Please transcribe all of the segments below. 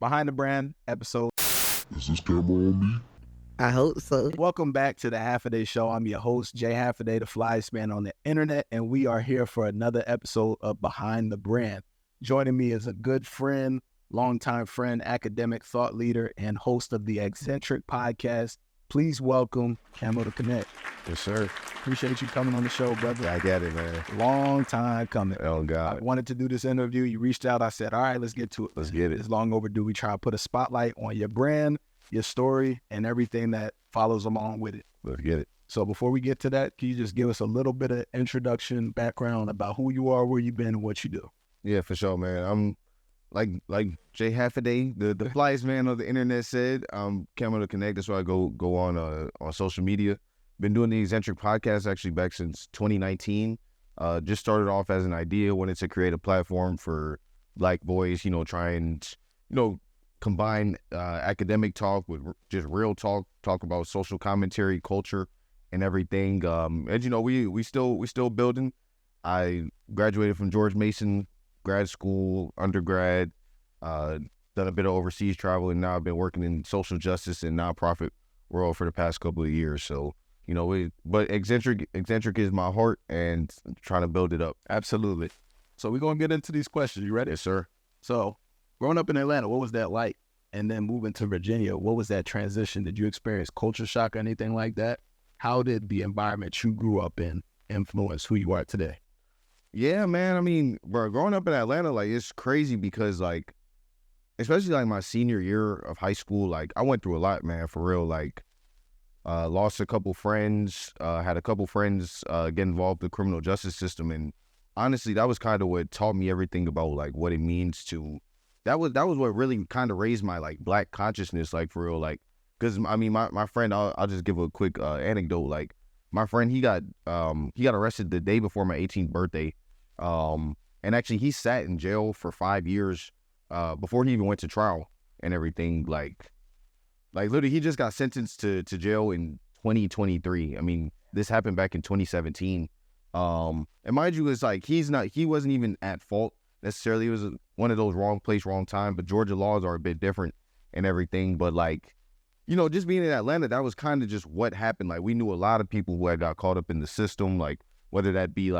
Behind the Brand episode. Is this camera on me? I hope so. Welcome back to the Half a Day Show. I'm your host, Jay Half a Day, the flyest man on the internet, and we are here for another episode of Behind the Brand. Joining me is a good friend, longtime friend, academic thought leader, and host of the ExZentric podcast. Please welcome Camotheconnect. Yes, sir. Appreciate you coming on the show, brother. I get it, man. Long time coming. Oh, I God. wanted to do this interview. You reached out. I said, all right, let's get to it. Let's get it. It's long overdue. We try to put a spotlight on your brand, your story, and everything that follows along with it. Let's get it. So before we get to that, can you just give us a little bit of introduction, background about who you are, where you've been, and what you do? Yeah, for sure, man. I'm like Jay Half a Day, the flyest man on the internet said. Camotheconnect. That's why I go on social media. Been doing the ExZentric podcast actually back since 2019. Just started off as an idea, wanted to create a platform for Black boys, try and, combine academic talk with just real talk about social commentary, culture, and everything. And we still building. I graduated from George Mason grad school, undergrad, done a bit of overseas travel, and now I've been working in social justice and nonprofit world for the past couple of years. So, but ExZentric is my heart and trying to build it up. Absolutely. So we're going to get into these questions. You ready? Yes, sir. So growing up in Atlanta, what was that like? And then moving to Virginia, what was that transition? Did you experience culture shock or anything like that? How did the environment you grew up in influence who you are today? Yeah, man. I mean, bro, growing up in Atlanta, it's crazy because, especially, my senior year of high school, I went through a lot, man, for real. Lost a couple friends, had a couple friends get involved in the criminal justice system. And honestly, that was kind of what taught me everything about, what it means to, that was what really kind of raised my, Black consciousness, for real. Because, I mean, my friend, I'll just give a quick anecdote. My friend, he got arrested the day before my 18th birthday. And actually he sat in jail for 5 years before he even went to trial and everything. Literally he just got sentenced to jail in 2023. I mean, this happened back in 2017. And mind you, it's he wasn't even at fault necessarily. It was one of those wrong place, wrong time, but Georgia laws are a bit different and everything. But just being in Atlanta, that was kind of just what happened. We knew a lot of people who had got caught up in the system, whether that be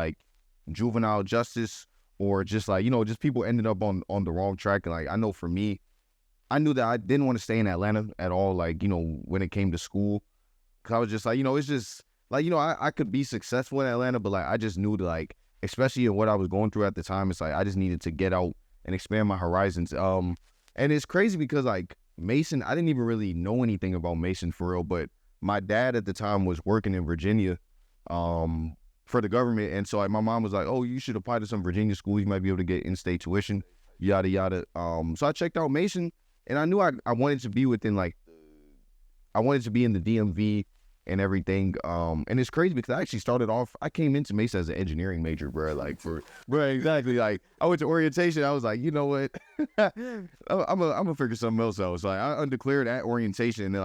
juvenile justice or just just people ended up on the wrong track. And I know for me, I knew that I didn't want to stay in Atlanta at all, when it came to school. Cause I was just it's just I could be successful in Atlanta, but I just knew that especially in what I was going through at the time, it's I just needed to get out and expand my horizons. And it's crazy because Mason, I didn't even really know anything about Mason for real, but my dad at the time was working in Virginia, for the government. And so my mom was like, oh, you should apply to some Virginia schools. You might be able to get in-state tuition, yada, yada. So I checked out Mason and I knew I wanted to be within I wanted to be in the DMV and everything. And it's crazy because I actually started off, I came into Mason as an engineering major, bro. Exactly. I went to orientation. I was like, you know what? I'm gonna figure something else out. So I undeclared at orientation and then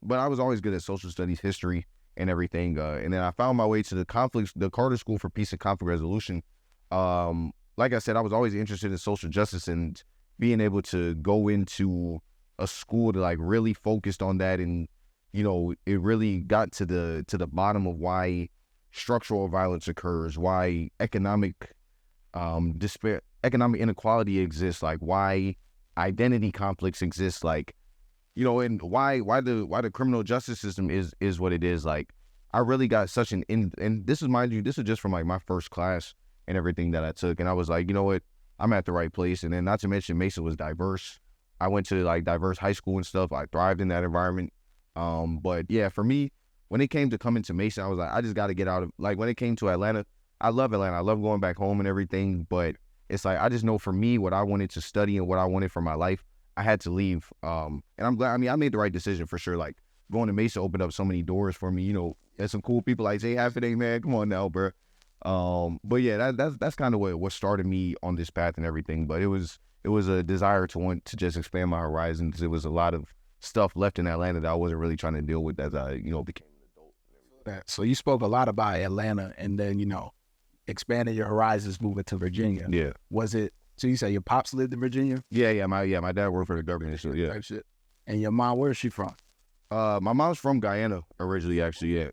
but I was always good at social studies, history, and everything. And then I found my way to the Carter School for Peace and Conflict Resolution. Like I said, I was always interested in social justice and being able to go into a school that really focused on that. And, it really got to the bottom of why structural violence occurs, why economic inequality exists, why identity conflicts exist, and why the criminal justice system is what it is. I really got such and this is, mind you, this is just from my first class and everything that I took. And I was like, you know what, I'm at the right place. And then not to mention Mason was diverse. I went to diverse high school and stuff. I thrived in that environment. But yeah, for me, when it came to coming to Mason, I was like, I just got to get out of, when it came to Atlanta, I love Atlanta. I love going back home and everything. But it's I just know for me, what I wanted to study and what I wanted for my life, I had to leave. And I'm glad, I made the right decision for sure. Going to Mesa opened up so many doors for me. There's some cool people like Jay Half a Day, man. Come on now, bro. But yeah, that's kind of what started me on this path and everything. But it was a desire to want to just expand my horizons. It was a lot of stuff left in Atlanta that I wasn't really trying to deal with as I, became an adult. So you spoke a lot about Atlanta and then, expanding your horizons, moving to Virginia. Yeah. Was it So you say your pops lived in Virginia? Yeah. My dad worked for the government. So yeah. Type shit. And your mom, where is she from? My mom's from Guyana originally, actually.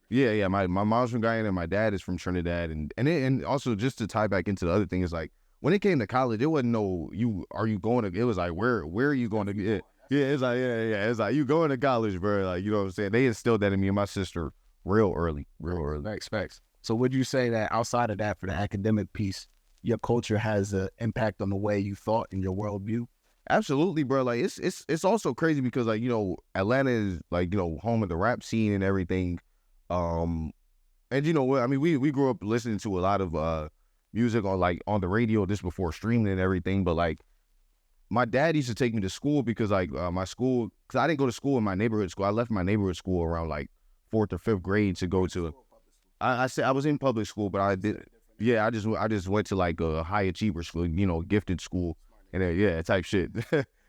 Yeah. My mom's from Guyana. My dad is from Trinidad, and also just to tie back into the other thing is like when it came to college, it wasn't are you going to? It was like where are you going to? It's like it's like you going to college, bro. Like you know what I'm saying. They instilled that in me and my sister real early. Facts. So would you say that outside of that, for the academic piece, your culture has an impact on the way you thought and your worldview? Absolutely, bro. Like it's also crazy because like Atlanta is like home of the rap scene and everything. And you know what? I mean, we grew up listening to a lot of music on the radio just before streaming and everything. But like my dad used to take me to school because like my school, because I didn't go to school in my neighborhood school. I left my neighborhood school around like 4th or 5th grade to go to. I said I was in public school, but I did. Yeah, I just went to like a high achiever school, gifted school. And type shit.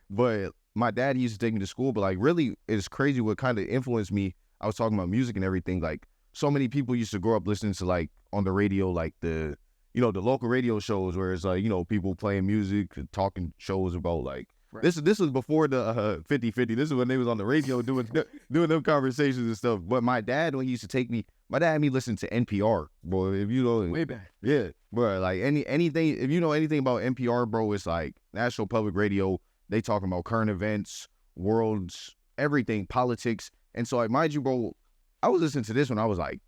But my dad used to take me to school, but like really it's crazy what kind of influenced me. I was talking about music and everything. Like so many people used to grow up listening to like on the radio, like the local radio shows where it's like, people playing music and talking shows about like, right. This was before the 50-50. This is when they was on the radio doing them conversations and stuff. But my dad, when he used to take me, my dad had me listen to NPR, bro. If you know, way back. Yeah, bro. Like anything, if you know anything about NPR, bro, it's like National Public Radio. They talking about current events, worlds, everything, politics. And so, like, mind you, bro, I was listening to this when I was like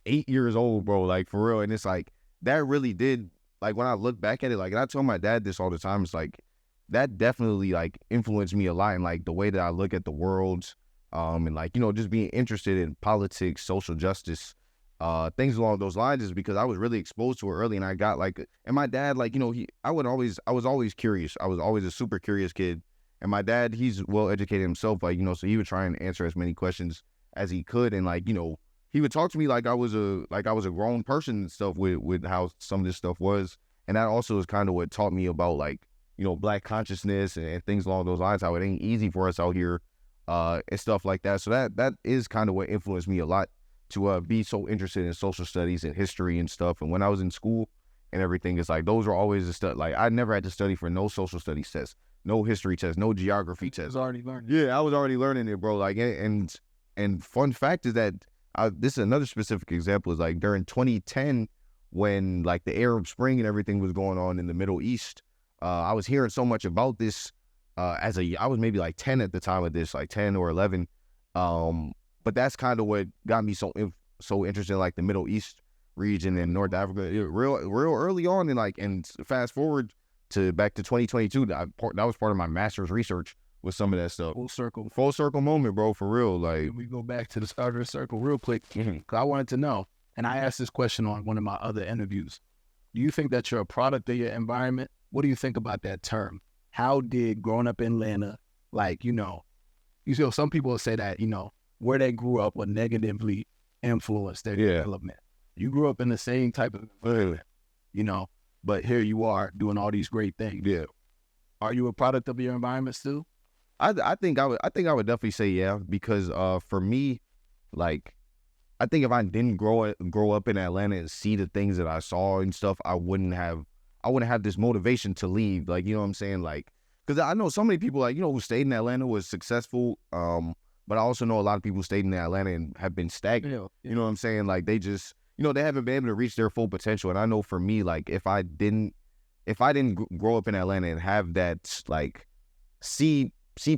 8 years old, bro. Like for real. And it's like that really did. Like when I look back at it, like, and I tell my dad this all the time. It's like that definitely like influenced me a lot in like the way that I look at the world. And like, just being interested in politics, social justice, things along those lines is because I was really exposed to it early and I got like, and my dad, like, I was always curious. I was always a super curious kid. And my dad, he's well educated himself, like, so he would try and answer as many questions as he could. And like, he would talk to me like I was a grown person and stuff with how some of this stuff was. And that also is kind of what taught me about like, Black consciousness and things along those lines, how it ain't easy for us out here. And stuff like that. So that is kind of what influenced me a lot to be so interested in social studies and history and stuff. And when I was in school and everything, it's like those were always the stuff. Like I never had to study for no social studies test, no history test, no geography test. I was already learning. Yeah, I was already learning it, bro. Like and fun fact is that this is another specific example is like during 2010 when like the Arab Spring and everything was going on in the Middle East. I was hearing so much about this. I was maybe like 10 at the time of this, like 10 or 11. But that's kind of what got me so interested in like the Middle East region and North Africa real early on. And fast forward to back to 2022, that was part of my master's research with some of that stuff. Full circle moment, bro, for real. Like we go back to the start of the circle real quick. Cause I wanted to know, and I asked this question on one of my other interviews. Do you think that you're a product of your environment? What do you think about that term? How did growing up in Atlanta, like, some people will say that, where they grew up would negatively influence their development. You grew up in the same type of environment, but here you are doing all these great things. Yeah. Are you a product of your environment still? I think I would definitely say yeah, because for me, like, I think if I didn't grow up in Atlanta and see the things that I saw and stuff, I wouldn't have this motivation to leave. Like, you know what I'm saying? Like, because I know so many people, like, who stayed in Atlanta was successful. But I also know a lot of people who stayed in Atlanta and have been stagnant. Yeah. You know what I'm saying? Like, they just, they haven't been able to reach their full potential. And I know for me, like, if I didn't grow up in Atlanta and have that, like, see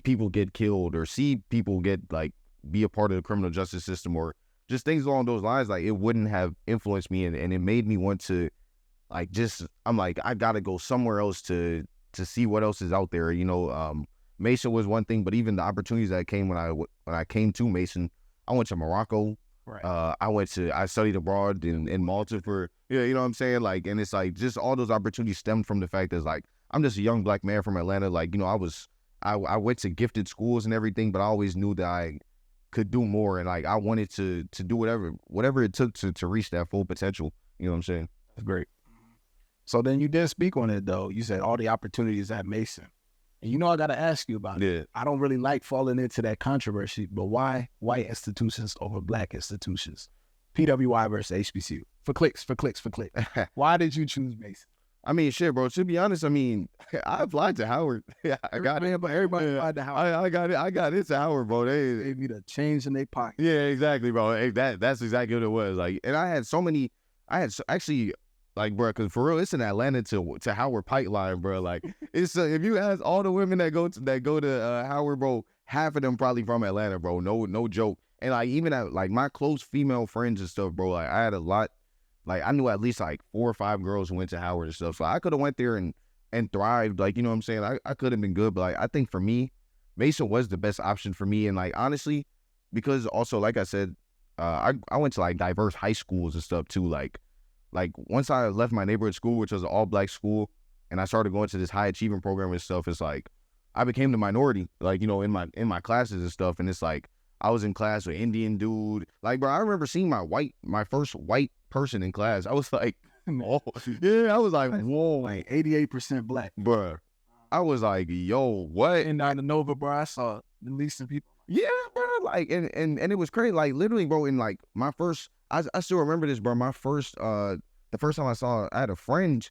people get killed or see people get, like, be a part of the criminal justice system or just things along those lines, like, it wouldn't have influenced me. And it made me want to, like, I'm like, I gotta go somewhere else to see what else is out there. Mason was one thing, but even the opportunities that came when I came to Mason, I went to Morocco. Right. I studied abroad in Malta for, you know what I'm saying? Like, and it's like, just all those opportunities stemmed from the fact that, like, I'm just a young Black man from Atlanta. Like, I went to gifted schools and everything, but I always knew that I could do more. And like, I wanted to do whatever it took to reach that full potential. You know what I'm saying? That's great. So then you did speak on it though. You said all the opportunities at Mason. And I got to ask you about it. I don't really like falling into that controversy, but why white institutions over Black institutions? PWI versus HBCU. For clicks. Why did you choose Mason? I mean, shit, bro. To be honest, I mean, I applied to Howard. Yeah, I got it. But everybody applied to Howard. I got it. I got it to Howard, bro. They need a change in their pocket. Yeah, exactly, bro. Hey, that's exactly what it was. Like, and I had actually, like, bro, because for real, it's an Atlanta to Howard pipeline, bro. Like, it's if you ask all the women that go to Howard, bro, half of them probably from Atlanta, bro. No joke. And like even at like my close female friends and stuff, bro. Like I had a lot. Like I knew at least like 4 or 5 girls who went to Howard and stuff. So I could have went there and thrived. Like, you know what I'm saying? I could have been good, but like I think for me, Mason was the best option for me. And like honestly, because also like I said, I went to like diverse high schools and stuff too. Like once I left my neighborhood school, which was an all-black school, and I started going to this high achievement program and stuff, it's like I became the minority, like, you know, in my classes and stuff. And it's like I was in class with Indian dude. Like, bro, I remember seeing my first white person in class. I was like, oh, yeah, I was like, whoa. Like 88% black. Bro, I was like, yo, what? And out of Nova, bro, I saw at least some people. Yeah, bro, like, and it was crazy. Like, literally, bro, in like my first, I still remember this, bro. My first, the first time I had a friend,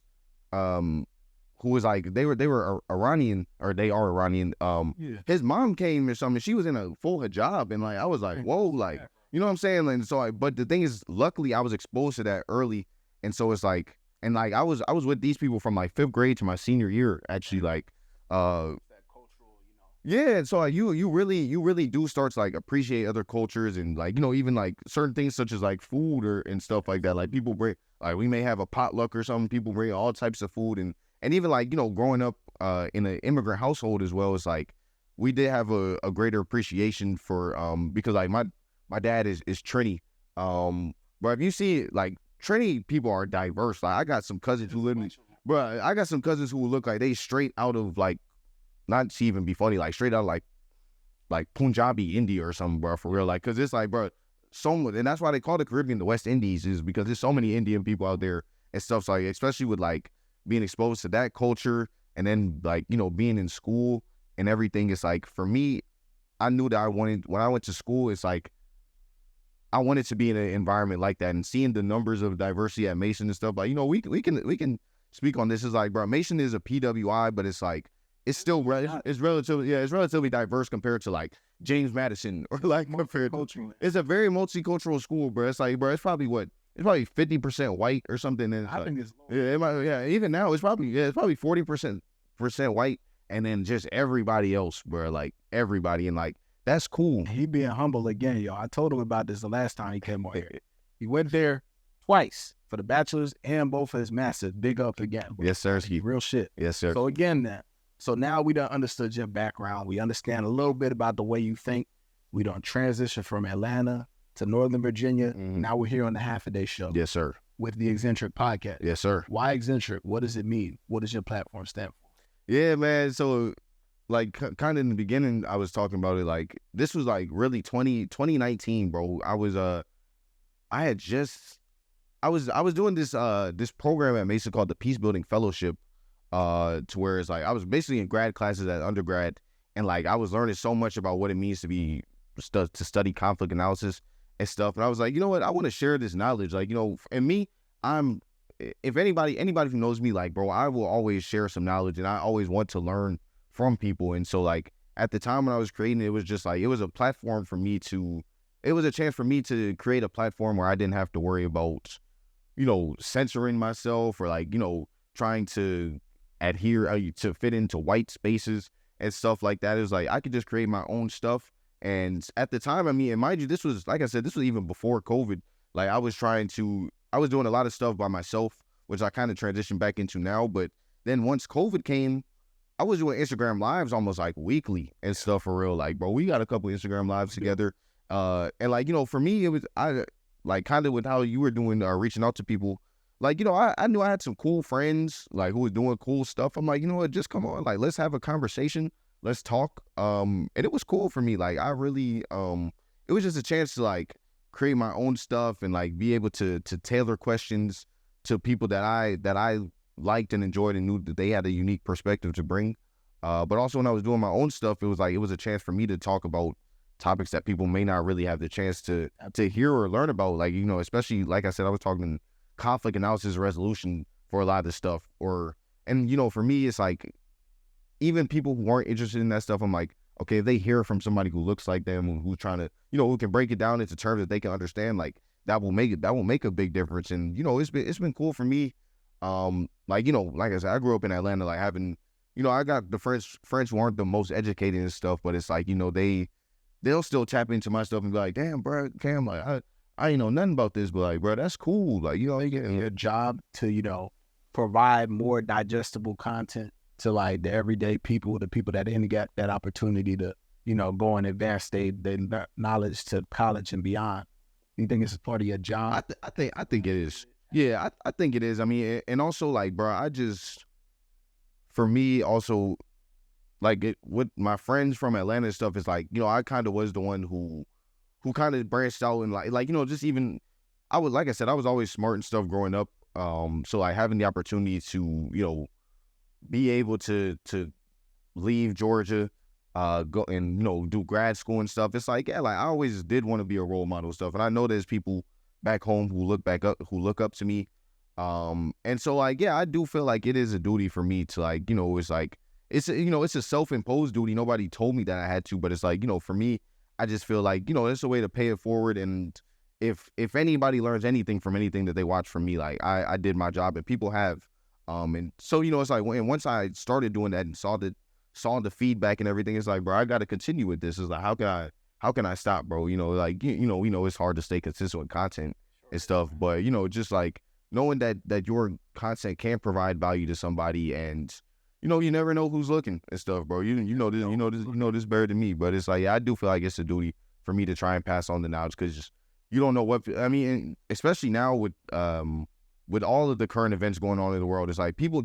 who was like, they were Iranian, or they are Iranian. Yeah. His mom came or something. She was in a full hijab, and like I was like, whoa, like, you know what I'm saying? And so, but the thing is, luckily, I was exposed to that early, and so it's like, and like I was with these people from like 5th grade to my senior year, actually, like, That cultural, yeah. And so like, you really do start to like appreciate other cultures, and like, you know, even like certain things such as like food and stuff like that. Like people bring, like we may have a potluck or something. People bring all types of food, and even like, you know, growing up in an immigrant household as well, it's like we did have a greater appreciation for because like my dad is Trini. But if you see like Trini people are diverse. Like I got some cousins who live in, bro. I got some cousins who look like they straight out of like, not to even be funny, like straight out of like Punjabi, India or something, bro, for real. Like, cause it's like, bro, and that's why they call the Caribbean the West Indies, is because there's so many Indian people out there and stuff. So like, especially with like being exposed to that culture, and then like, you know, being in school and everything. It's like, for me, I knew that when I went to school, it's like, I wanted to be in an environment like that, and seeing the numbers of diversity at Mason and stuff, like, you know, we can speak on this. Is like, bro, Mason is a PWI, but it's like, it's still it's relatively diverse compared to like James Madison, or like compared to, it's a very multicultural school, bro. It's like, bro, it's probably 50% white or something. And I think it's low. Yeah, it might, yeah, even now it's probably 40% white, and then just everybody else, bro, like everybody, and like that's cool. He being humble again, y'all. I told him about this the last time he came on here. He went there twice for the bachelor's and both for his master's. Big up again, bro. Yes, sir. Real shit. Yes, sir. So again, so now we done understood your background. We understand a little bit about the way you think. We done transition from Atlanta to Northern Virginia. Mhm. Now we're here on the Half a Day Show. Yes, sir. With the ExZentric podcast. Yes, sir. Why ExZentric? What does it mean? What does your platform stand for? Yeah, man. So, like, kind of in the beginning, I was talking about it. Like, this was like really 2019, bro. I was doing this program at Mason called the Peace Building Fellowship, to where it's like I was basically in grad classes at undergrad, and like I was learning so much about what it means to study conflict analysis and stuff. And I was like, you know what? I want to share this knowledge. Like, you know, and me, if anybody who knows me, like, bro, I will always share some knowledge, and I always want to learn from people. And so like at the time when I was creating it, was just like, it was a platform for me it was a chance for me to create a platform where I didn't have to worry about, you know, censoring myself, or like, you know, trying to adhere to fit into white spaces and stuff like that. It was like, I could just create my own stuff. And at the time, I mean, and mind you, this was, like I said, this was even before COVID. Like I was doing a lot of stuff by myself, which I kind of transitioned back into now. But then once COVID came, I was doing Instagram lives almost like weekly and stuff, for real. Like, bro, we got a couple Instagram lives together. And like, you know, for me, it was, I like kind of with how you were doing, reaching out to people. Like, you know, I knew I had some cool friends, like, who was doing cool stuff. I'm like, you know what, just come on, like, let's have a conversation. Let's talk. And it was cool for me. Like, I really, it was just a chance to like create my own stuff, and like be able to tailor questions to people that I liked and enjoyed, and knew that they had a unique perspective to bring. But also when I was doing my own stuff, it was a chance for me to talk about topics that people may not really have the chance to hear or learn about. Like, you know, especially, like I said, I was talking conflict analysis resolution for a lot of the stuff. And for me, it's like, even people who weren't interested in that stuff, I'm like, okay, if they hear from somebody who looks like them, who's trying to, who can break it down into terms that they can understand, like, that will make a big difference. And, it's been cool for me. Like I said, I grew up in Atlanta, like having, I got the friends who aren't the most educated and stuff, but it's like, they'll still tap into my stuff and be like, damn, bro, Cam, like, I ain't know nothing about this, but like, bro, that's cool. Like, Make it your job to, provide more digestible content to like the everyday people, the people that didn't get that opportunity to, go and advance their knowledge to college and beyond. You think it's a part of your job? I think it is. Yeah, I think it is. I mean, and also like, bro, for me also, like with my friends from Atlanta and stuff, is like, I kind of was the one who kind of branched out and like, just even, like I said, I was always smart and stuff growing up. So like having the opportunity to, be able to leave Georgia, go and, do grad school and stuff. It's like, yeah, like I always did want to be a role model and stuff. And I know there's people back home who look up to me. And so like, yeah, I do feel like it is a duty for me to like, it's like, it's a self-imposed duty. Nobody told me that I had to, but it's like, for me, I just feel like, it's a way to pay it forward. And if anybody learns anything from anything that they watch from me, like I did my job, and people have. And so, it's like, once I started doing that and saw the feedback and everything, it's like, bro, I got to continue with this. It's like, how can I stop, bro? Like, it's hard to stay consistent with content and stuff, but, just like knowing that your content can provide value to somebody, and, you never know who's looking and stuff, bro. You know this better than me, but it's like, yeah, I do feel like it's a duty for me to try and pass on the knowledge, because you don't know what, I mean, especially now with all of the current events going on in the world, it's like people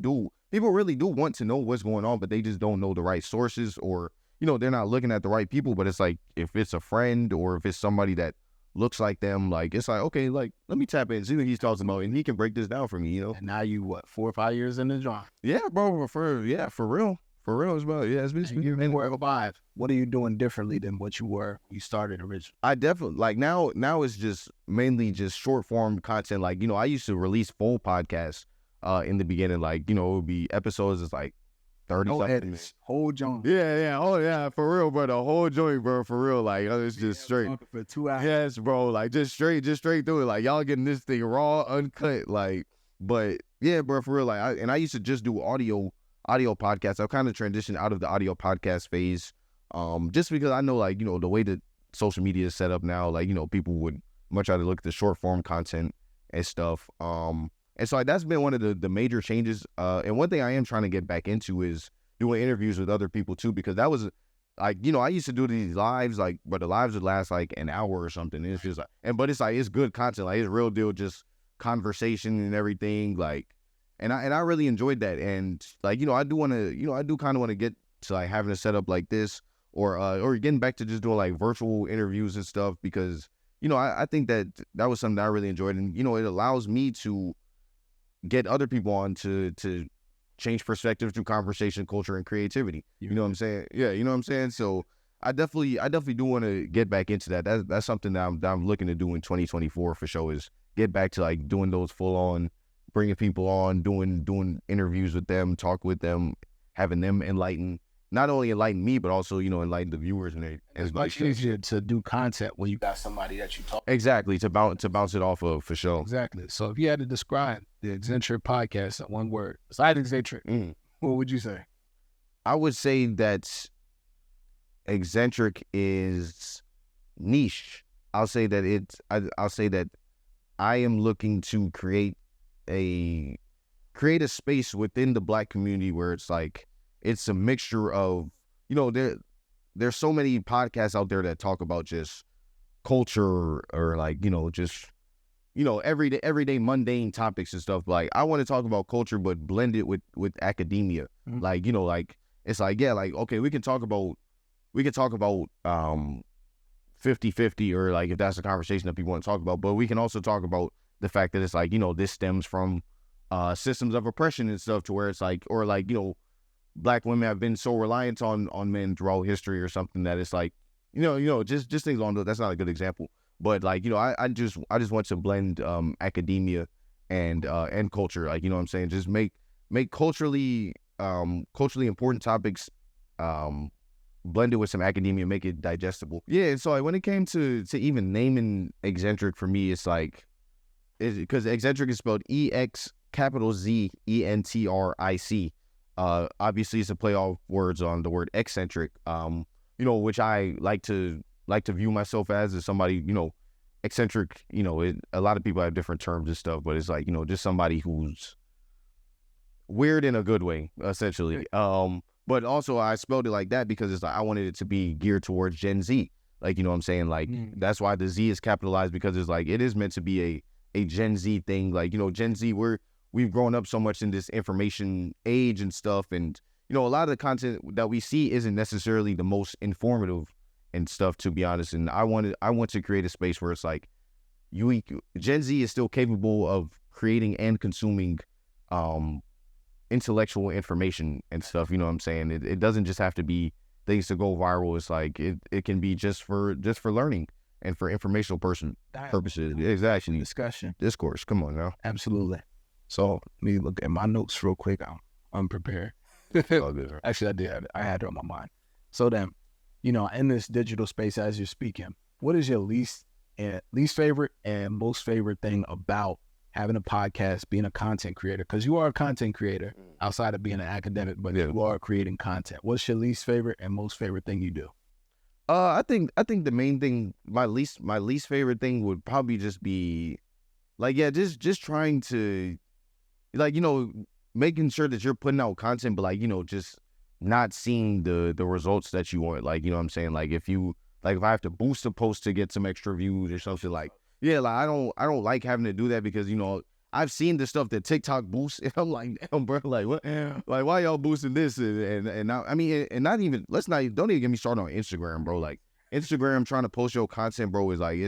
really do want to know what's going on, but they just don't know the right sources, or, they're not looking at the right people. But it's like, if it's a friend or if it's somebody that looks like them, like, it's like, okay, like, let me tap in, see what he's talking about, and he can break this down for me, And now you, 4 or 5 years in the job? Yeah, bro, for real. For real as well. Yeah, it's been you're 4 or 5. What are you doing differently than what you were when you started originally? I definitely, like, now it's just mainly just short form content. Like, I used to release full podcasts in the beginning. Like, it would be episodes that's like 30 no something. Edits. Whole joint. Yeah. Oh yeah, for real, bro. The whole joint, bro, for real. Like, it's just straight. For 2 hours. Yes, bro. Like, just straight through it. Like, y'all getting this thing raw, uncut. Like, but yeah, bro, for real. Like, I used to just do audio podcasts. I've kind of transitioned out of the audio podcast phase, just because I know, like, the way that social media is set up now, like, people would much rather look at the short form content and stuff. And so like, that's been one of the major changes. And one thing I am trying to get back into is doing interviews with other people too, because that was like, I used to do these lives, like, but the lives would last like an hour or something. And it's just like, but it's like, it's good content. Like, it's real deal, just conversation and everything. Like, and I really enjoyed that. And like, I do kind of want to get to like having a setup like this, or getting back to just doing like virtual interviews and stuff, because, I think that was something that I really enjoyed. And, it allows me to get other people on to change perspective through conversation, culture, and creativity. You know what I'm saying? Yeah. You know what I'm saying? So I definitely do want to get back into that. That's something that I'm looking to do in 2024 for sure, is get back to like doing those full on, bringing people on, doing interviews with them, talk with them, having them not only enlighten me, but also, enlighten the viewers. And it's much easier to do content when you got somebody that you talk. Exactly, to bounce it off of, for sure. Exactly. So if you had to describe the ExZentric podcast in one word, besides ExZentric, what would you say? I would say that ExZentric is niche. I'll say that I am looking to create a space within the Black community where it's like, it's a mixture of, there's so many podcasts out there that talk about just culture, or like, just, everyday mundane topics and stuff. Like, I want to talk about culture, but blend it with academia. Mm-hmm. Like, like, it's like, yeah, like, okay, we can talk about 50-50, or like, if that's a conversation that people want to talk about, but we can also talk about the fact that it's like, this stems from systems of oppression and stuff, to where it's like, or like, Black women have been so reliant on men throughout history or something, that it's like, just things on. That's not a good example, but like, I just want to blend academia and culture. Like, you know what I'm saying? Just make culturally important topics blended with some academia, make it digestible. Yeah, and so like, when it came to even naming ExZentric for me, it's like, because ExZentric is spelled EXZentric. Obviously, it's a play off words on the word eccentric. You know, which I like to view myself as somebody, you know, eccentric. You know, a lot of people have different terms and stuff, but it's like, you know, just somebody who's weird in a good way, essentially. But also I spelled it like that because it's like I wanted it to be geared towards Gen Z. Like, you know what I'm saying? Like, that's why the Z is capitalized, because it's like, it is meant to be a Gen Z thing. Like, you know, Gen Z, we've grown up so much in this information age and stuff. And, you know, a lot of the content that we see isn't necessarily the most informative and stuff, to be honest. And I want to create a space where it's like, Gen Z is still capable of creating and consuming intellectual information and stuff. You know what I'm saying? It doesn't just have to be things to go viral. It's like, it can be just for learning and for informational purposes. Exactly. Discourse. Come on now. Absolutely. So let me look at my notes real quick. I'm unprepared. All good. Actually, I had it on my mind. So then, you know, in this digital space, as you're speaking, what is your least favorite and most favorite thing about having a podcast, being a content creator? Because you are a content creator outside of being an academic, but you are creating content. What's your least favorite and most favorite thing you do? I think the main thing, my least favorite thing would probably just be like, just trying to, like, you know, making sure that you're putting out content, but like, you know, just not seeing the results that you want. Like, you know what I'm saying? Like, if I have to boost a post to get some extra views or something, like, yeah, like I don't like having to do that, because, you know, I've seen the stuff that TikTok boosts, and I'm like, damn, bro, like, what? Like, why y'all boosting this? And now, I mean, and don't even get me started on Instagram, bro. Like, Instagram trying to post your content, bro, is like,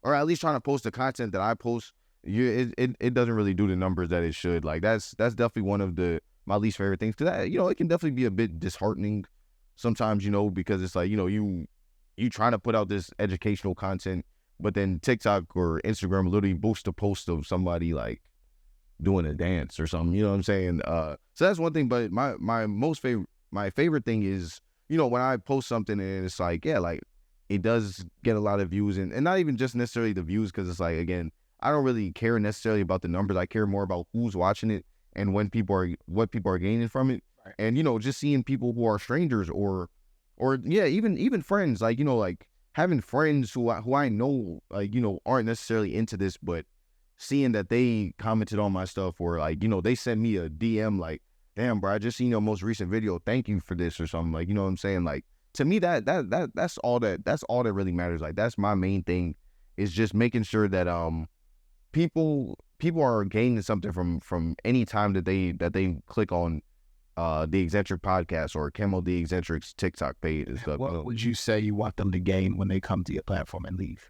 or at least trying to post the content that I post. It doesn't really do the numbers that it should. Like, that's definitely one of my least favorite things, because, you know, it can definitely be a bit disheartening sometimes, you know, because it's like, you know, you trying to put out this educational content, but then TikTok or Instagram literally boost a post of somebody like doing a dance or something. You know what I'm saying? So that's one thing. But my favorite thing is, you know, when I post something and it's like, yeah, like, it does get a lot of views, and not even just necessarily the views, because it's like, again, I don't really care necessarily about the numbers. I care more about who's watching it and what people are gaining from it. Right. And, you know, just seeing people who are strangers or yeah, even friends, like, you know, like, having friends who I know, like, you know, aren't necessarily into this, but seeing that they commented on my stuff, or like, you know, they sent me a DM like, damn, bro, I just seen your most recent video, thank you for this, or something. Like, you know what I'm saying? Like, to me, that's all that really matters. Like, that's my main thing, is just making sure that people are gaining something from any time that they click on the ExZentric podcast or Camo the ExZentric's TikTok page and stuff. What would you say you want them to gain when they come to your platform and leave?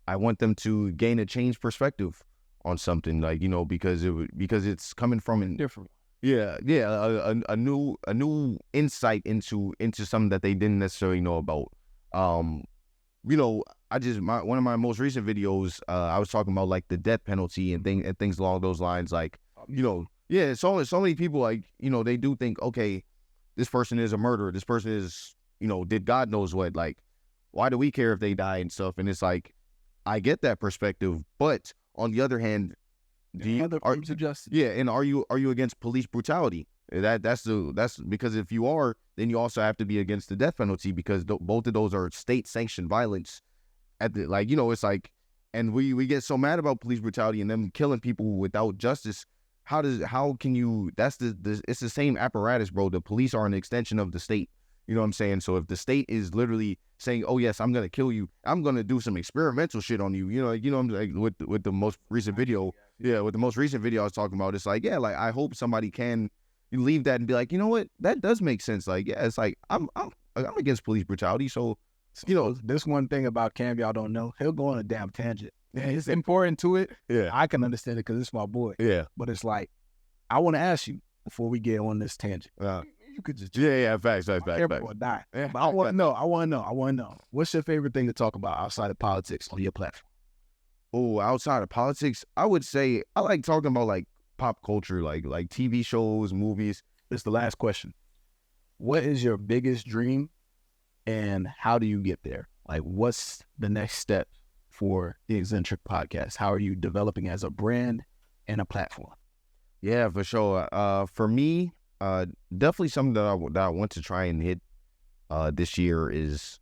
I want them to gain a changed perspective on something, like, you know, because it's coming from a different. Yeah, a new insight into something that they didn't necessarily know about. You know, one of my most recent videos, I was talking about like the death penalty and things along those lines. Like, you know, yeah, so many people, like, you know, they do think, okay, this person is a murderer. This person is, you know, did God knows what. Like, why do we care if they die and stuff? And it's like, I get that perspective, but on the other hand, forms of justice. Yeah, and are you against police brutality? That's because if you are, then you also have to be against the death penalty, because both of those are state sanctioned violence. Like, you know, it's like, and we get so mad about police brutality and them killing people without justice. How can you? That's it's the same apparatus, bro. The police are an extension of the state. You know what I'm saying? So if the state is literally saying, "Oh yes, I'm gonna kill you. I'm gonna do some experimental shit on you," I'm like, with the most recent video, with the most recent video I was talking about, it's like, yeah, like, I hope somebody can leave that and be like, you know what, that does make sense. Like, yeah, it's like I'm against police brutality, so you know, this one thing about Cam y'all don't know, he'll go on a damn tangent. It's important to it. Yeah, I can understand it because it's my boy. Yeah, but it's like, I want to ask you before we get on this tangent. You could just facts. Or die. Yeah. But I want to know. What's your favorite thing to talk about outside of politics on your platform? Oh, outside of politics, I would say I like talking about like pop culture, like TV shows, movies. This is the last question. What is your biggest dream and how do you get there? Like, what's the next step for the ExZentric podcast? How are you developing as a brand and a platform? Yeah, for sure. For me, definitely something that I want to try and hit this year is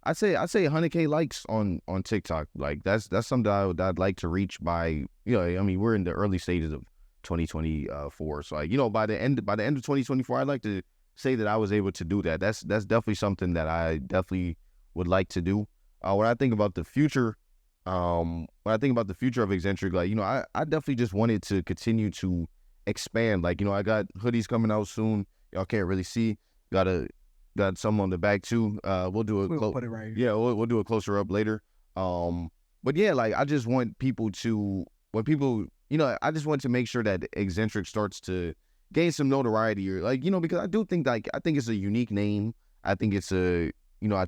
I'd say 100K likes on TikTok. Like that's something I'd like to reach by, I mean, we're in the early stages of 2024. So like, by the end of 2024, I'd like to say that I was able to do that. That's definitely something that I definitely would like to do. When I think about the future, of ExZentric, like, I definitely just wanted to continue to expand. Like, I got hoodies coming out soon. Y'all can't really see. Got some on the back too. We'll do Put it right here. Yeah, we'll do a closer up later. But yeah, like I just want people to, I just want to make sure that ExZentric starts to gain some notoriety, or like, because I do think I think it's a unique name. I think it's I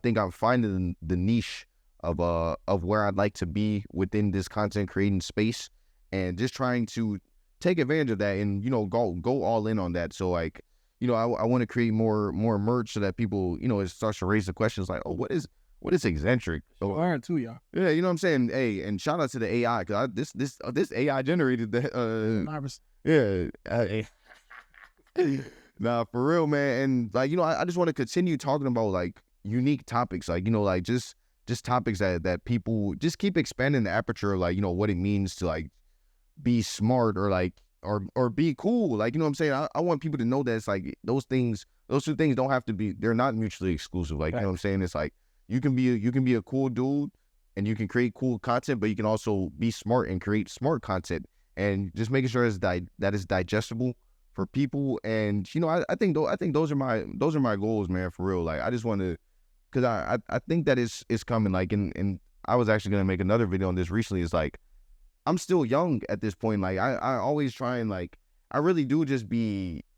think I'm finding the niche of where I'd like to be within this content creating space, and just trying to take advantage of that and go all in on that. So like, I want to create more merch so that people, it starts to raise the questions like, oh, what is ExZentric? So iron too, y'all. Yeah, you know what I'm saying? Hey, and shout out to the AI, because this AI generated that. Nah, for real, man. And like, I just want to continue talking about like unique topics, like, like just topics that people just keep expanding the aperture of, like, what it means to like be smart, or like or be cool. Like, what I'm saying? I want people to know that it's like those two things don't have to be, they're not mutually exclusive. Like, right. You know what I'm saying? It's like you can be a cool dude and you can create cool content, but you can also be smart and create smart content, and just making sure that it's digestible for people. And I think those are my goals, man, for real. Like I just want to, because I think that it's coming. Like, and I was actually gonna make another video on this recently. It's like, I'm still young at this point. Like I always try and like, I really do just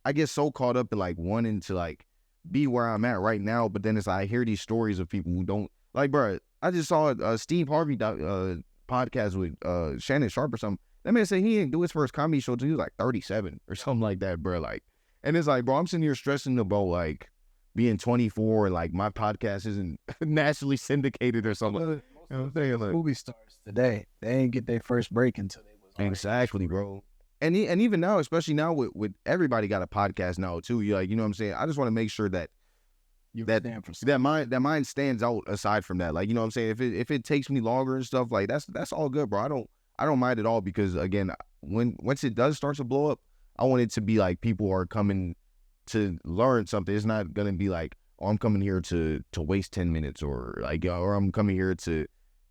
I get so caught up in like wanting to like be where I'm at right now. But then I hear these stories of people who don't, like, bro, I just saw a Steve Harvey podcast with Shannon Sharp or something. That man said he didn't do his first comedy show till he was like 37 or something like that, bro. Like, and it's like, bro, I'm sitting here stressing about like being 24 and like my podcast isn't nationally syndicated or something. You know what I'm saying? Like, movie stars today, they ain't get their first break until they was exactly, bro. And even now, especially now with everybody got a podcast now too. You like, you know what I'm saying? I just want to make sure that that mine stands out aside from that. Like, you know what I'm saying? If it takes me longer and stuff, like that's all good, bro. I don't mind at all, because again, once it does start to blow up, I want it to be like people are coming to learn something. It's not gonna be like, oh, I'm coming here to waste 10 minutes, or like, or I'm coming here to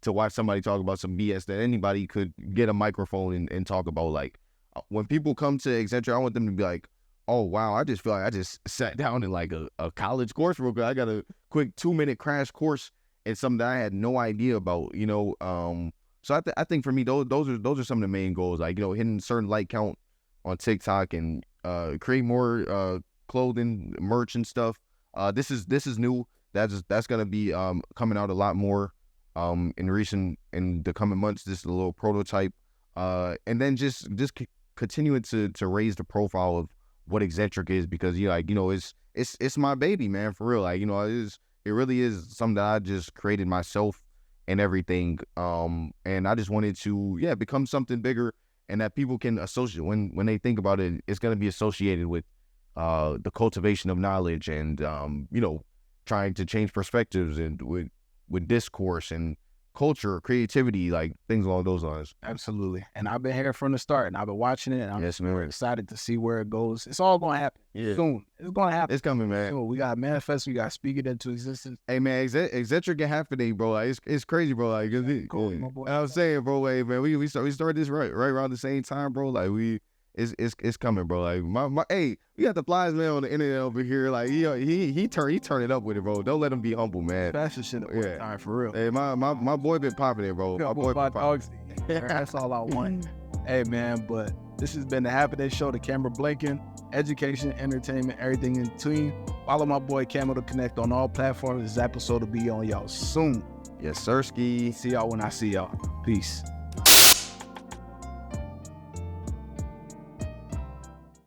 watch somebody talk about some BS that anybody could get a microphone and talk about. Like, when people come to ExZentric, I want them to be like, oh wow, I just feel like I just sat down in like a college course real quick. I got a quick 2-minute crash course in something that I had no idea about, So I think for me, those are some of the main goals. Like, hitting a certain like count on TikTok, and create more clothing, merch and stuff. This is new. That's gonna be coming out a lot more in the coming months. This is a little prototype, and then just continuing to raise the profile of what ExZentric is, because it's my baby, man, for real. Like, it really is something that I just created myself and everything. And I just wanted to become something bigger, and that people can associate when they think about it. It's gonna be associated with the cultivation of knowledge, and trying to change perspectives, and with discourse and culture, creativity, like things along those lines. Absolutely. And I've been here from the start, and I've been watching it, and I'm excited to see where it goes. It's all gonna happen soon. It's gonna happen. It's coming, man. Soon. We gotta manifest. We gotta speak it into existence. Hey, man, ExZentric can happen today, bro. Like, it's crazy, bro. Like, Cool, my boy. I'm saying, bro, hey, man, we started this right around the same time, bro. Like, it's coming, bro. Like, hey, we got the flies man on the internet over here. Like, he turn it up with it, bro. Don't let him be humble, man. Fashion shit at one time, for real. Hey, my boy been popping it, bro. My boy been popping. That's all I want. Hey, man, but this has been the Half a Day Show. The camera blinking, education, entertainment, everything in between. Follow my boy Camotheconnect on all platforms. This episode will be on y'all soon. Yes, sirski. See y'all when I see y'all. Peace.